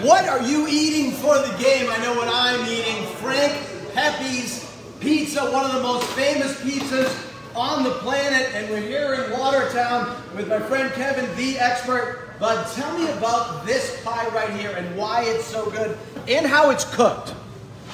What are you eating for the game? I know what I'm eating. Frank Pepe's Pizza, one of the most famous pizzas on the planet. And we're here in Watertown with my friend Kevin, the expert. Bud, tell me about this pie right here and why it's so good and how it's cooked.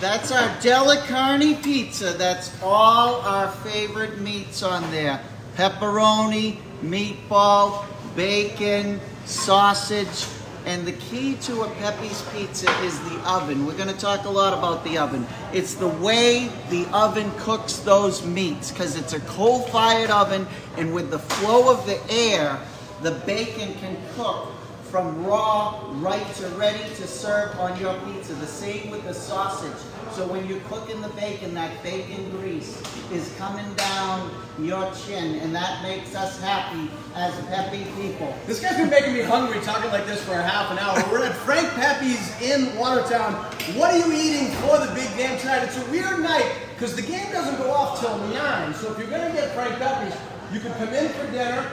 That's our Della Carne pizza. That's all our favorite meats on there. Pepperoni, meatball, bacon, sausage. And the key to a Pepe's pizza is the oven. We're going to talk a lot about the oven. It's the way the oven cooks those meats, because it's a coal-fired oven, and with the flow of the air, the bacon can cook from raw right to ready to serve on your pizza. The same with the sausage. So when you're cooking the bacon, that bacon grease is coming down your chin, and that makes us happy as Pepe people. This guy's been making me hungry talking like this for a half an hour. We're at Frank Pepe's in Watertown. What are you eating for the big game tonight? It's a weird night because the game doesn't go off till 9. So if you're going to get Frank Pepe's, you can come in for dinner.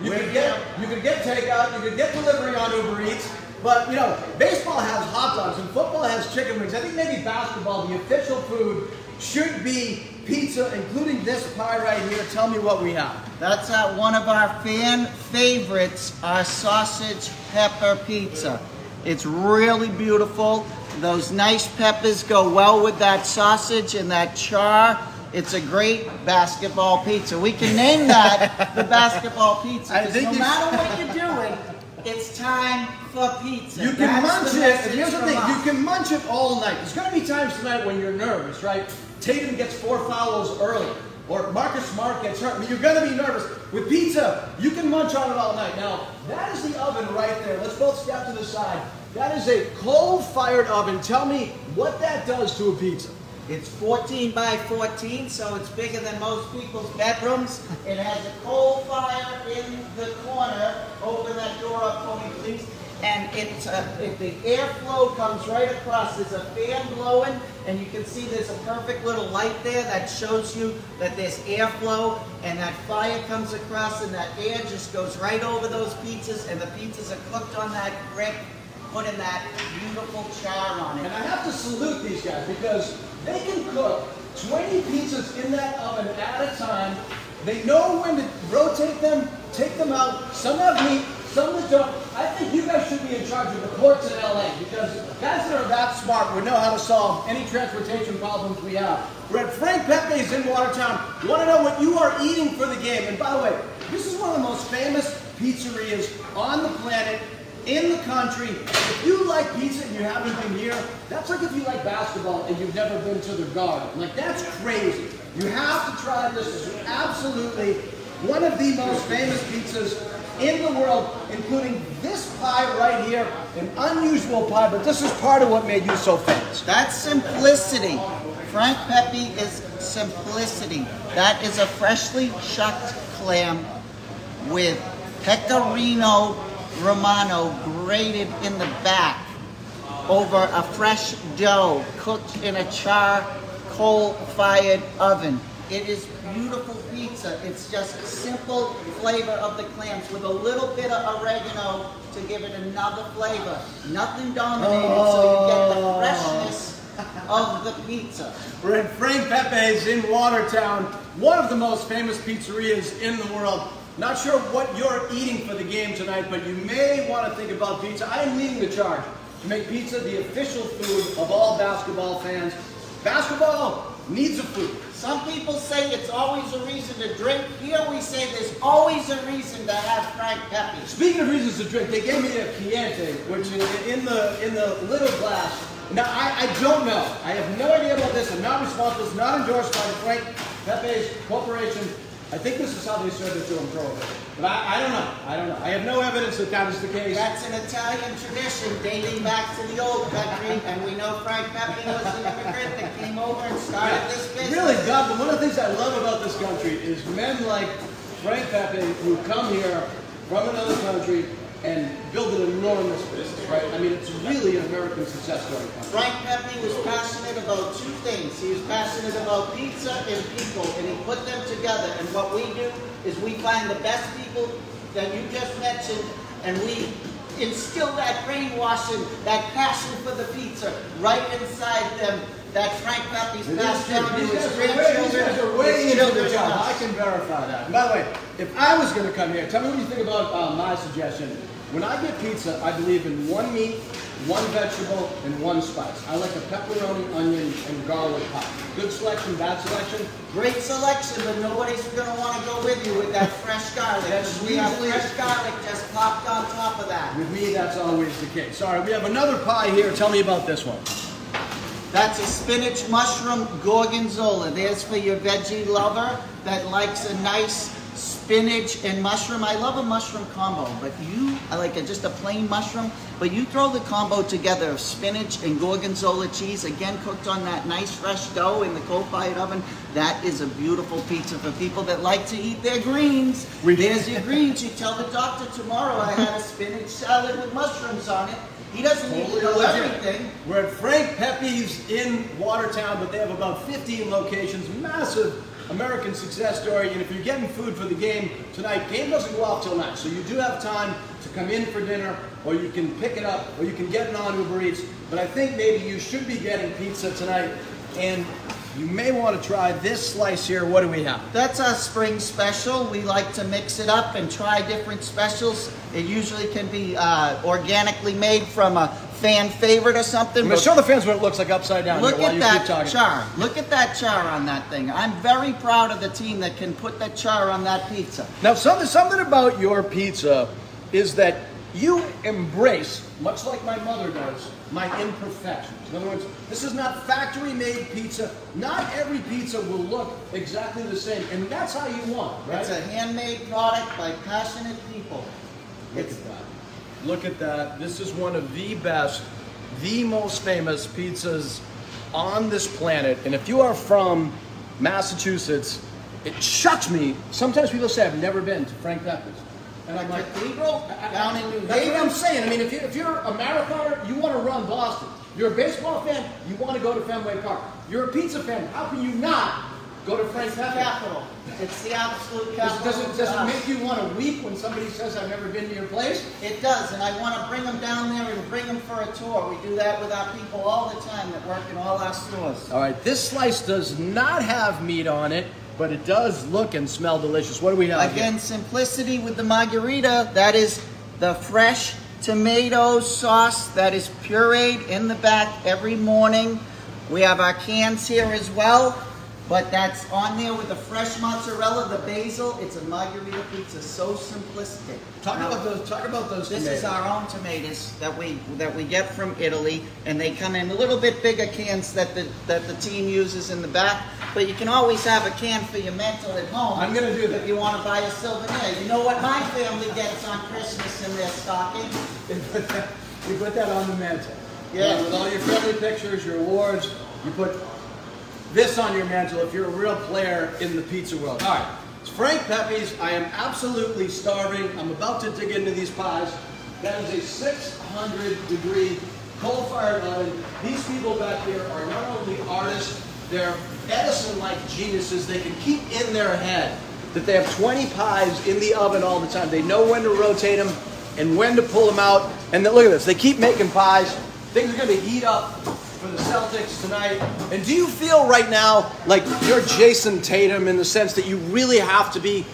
You could get takeout, you could get delivery on Uber Eats, but you know, baseball has hot dogs and football has chicken wings. I think maybe basketball, the official food, should be pizza, including this pie right here. Tell me what we have. That's one of our fan favorites, our sausage pepper pizza. It's really beautiful. Those nice peppers go well with that sausage and that char. It's a great basketball pizza. We can name that the basketball pizza. Because no matter what you're doing, it's time for pizza. You can munch it. And here's the thing: you can munch it all night. There's going to be times tonight when you're nervous, right? Tatum gets 4 fouls early, or Marcus Smart gets hurt. I mean, you're going to be nervous. With pizza, you can munch on it all night. Now, that is the oven right there. Let's both step to the side. That is a coal-fired oven. Tell me what that does to a pizza. It's 14 by 14, so it's bigger than most people's bedrooms. It has a coal fire in the corner. Open that door up for me, please. And the airflow comes right across. There's a fan blowing, and you can see there's a perfect little light there that shows you that there's airflow, and that fire comes across, and that air just goes right over those pizzas, and the pizzas are cooked on that brick, putting that beautiful char on it. And I have to salute these guys because they can cook 20 pizzas in that oven at a time. They know when to rotate them, take them out. Some have meat, some that don't. I think you guys should be in charge of the courts in LA because guys that are that smart would know how to solve any transportation problems we have. We're at Frank Pepe's in Watertown. You want to know what you are eating for the game. And by the way, this is one of the most famous pizzerias on the planet, in the country. If you like pizza and you haven't been here, that's like if you like basketball and you've never been to the Garden. Like, that's crazy. You have to try this. This is absolutely one of the most famous pizzas in the world, including this pie right here, an unusual pie, but this is part of what made you so famous. That's simplicity. Frank Pepe is simplicity. That is a freshly shucked clam with pecorino Romano grated in the back over a fresh dough cooked in a coal-fired oven. It is beautiful pizza. It's just simple flavor of the clams with a little bit of oregano to give it another flavor. Nothing dominated, so you get the freshness of the pizza. We're at Frank Pepe's in Watertown, one of the most famous pizzerias in the world. Not sure what you're eating for the game tonight, but you may want to think about pizza. I am leading the charge to make pizza the official food of all basketball fans. Basketball needs a food. Some people say it's always a reason to drink. Here we say there's always a reason to have Frank Pepe. Speaking of reasons to drink, they gave me a Chianti, which is in the little glass. Now, I don't know. I have no idea about this. I'm not responsible. It's not endorsed by the Frank Pepe's Corporation. I think this is how they serve it to them, probably. But I don't know. I don't know. I have no evidence that that is the case. That's an Italian tradition dating back to the old country, and we know Frank Pepe was an immigrant that came over and started this business. Really, God, but one of the things I love about this country is men like Frank Pepe who come here from another country and build an enormous business, right? I mean, it's really an American success story. Frank Pepe was passionate about two things. He was passionate about pizza and people, and he put them together. And what we do is we find the best people that you just mentioned, and we instill that brainwashing, that passion for the pizza right inside them. That Frank Pepe's passed down to his grandchildren, his children's I house. can verify that. And by the way, if I was going to come here, tell me what you think about my suggestion. When I get pizza, I believe in one meat, one vegetable, and one spice. I like a pepperoni, onion, and garlic pie. Good selection, bad selection. Great selection, but nobody's going to want to go with you with that fresh garlic. That's We have usually- fresh garlic just popped on top of that. With me, that's always the case. All right, we have another pie here. Tell me about this one. That's a spinach mushroom gorgonzola. There's for your veggie lover that likes a nice spinach and mushroom. I love a mushroom combo, but I like just a plain mushroom. But you throw the combo together of spinach and gorgonzola cheese, again cooked on that nice fresh dough in the coal-fired oven. That is a beautiful pizza for people that like to eat their greens. There's your greens. You tell the doctor tomorrow I had a spinach salad with mushrooms on it. He doesn't need to know everything. We're at Frank Pepe's in Watertown, but they have about 15 locations. Massive American success story. And if you're getting food for the game tonight, game doesn't go off till 9. So you do have time to come in for dinner, or you can pick it up, or you can get it on Uber Eats. But I think maybe you should be getting pizza tonight. And you may want to try this slice here. What do we have? That's our spring special. We like to mix it up and try different specials. It usually can be organically made from a fan favorite or something. I'm going to show the fans what it looks like upside down. Look here at while that you keep talking. char. Look at that char on that thing. I'm very proud of the team that can put that char on that pizza. Now, something about your pizza is that you embrace, much like my mother does, my imperfections. In other words, this is not factory-made pizza. Not every pizza will look exactly the same, and that's how you want, right? It's a handmade product by passionate people. Look at that. Look at that. This is one of the best, the most famous pizzas on this planet. And if you are from Massachusetts, it shocks me. Sometimes people say, I've never been to Frank Pepe's. And I'm like, Cathedral down in New that's what I'm Haven. saying. I mean, if you're a marathoner, you want to run Boston. You're a baseball fan, you want to go to Fenway Park. You're a pizza fan, how can you not go to Frank Pepe's? Capital. It's the absolute capital. Does it make you want to weep when somebody says, I've never been to your place? It does, and I want to bring them down there and bring them for a tour. We do that with our people all the time that work in all our stores. All right, this slice does not have meat on it, but it does look and smell delicious. What do we have Again, here? simplicity with the margarita. That is the fresh tomato sauce that is pureed in the back every morning. We have our cans here as well, but that's on there with the fresh mozzarella, the basil. It's a margarita pizza, so simplistic. Talk Now, about those This tomatoes. is our own tomatoes that we get from Italy, and they come in a little bit bigger cans that the team uses in the back. But you can always have a can for your mental at home. I'm gonna do that. If you want to buy a souvenir. You know what my family gets on Christmas in their stocking? We put that on the mantle. Yeah. With all your family pictures, your awards, you put this on your mantle if you're a real player in the pizza world. All right, it's Frank Pepe's. I am absolutely starving. I'm about to dig into these pies. That is a 600-degree coal-fired oven. These people back here are not only artists, they're Edison-like geniuses. They can keep in their head that they have 20 pies in the oven all the time. They know when to rotate them and when to pull them out. And then, look at this. They keep making pies. Things are going to heat up for the Celtics tonight. And do you feel right now like you're Jason Tatum in the sense that you really have to be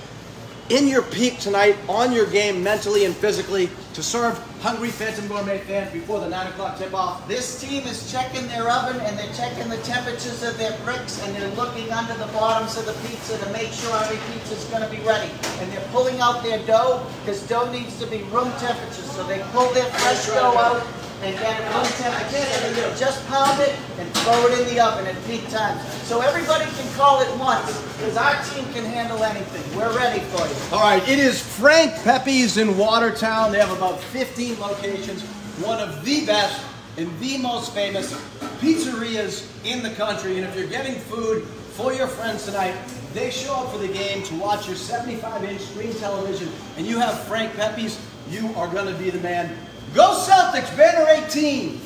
in your peak tonight, on your game mentally and physically, to serve hungry Phantom Gourmet fans before the 9 o'clock tip-off? This team is checking their oven, and they're checking the temperatures of their bricks, and they're looking under the bottoms of the pizza to make sure every pizza is going to be ready. And they're pulling out their dough, because dough needs to be room temperature. So they pull their fresh dough out and get it room temperature, and they just pound it and throw it in the oven at peak times. So everybody can call it once, because our team can handle anything. We're ready for you. All right, it is Frank Pepe's in Watertown. They have about 15 locations, one of the best and the most famous pizzerias in the country. And if you're getting food for your friends tonight, they show up for the game to watch your 75-inch screen television, and you have Frank Pepe's, you are going to be the man. Go Celtics, banner 18!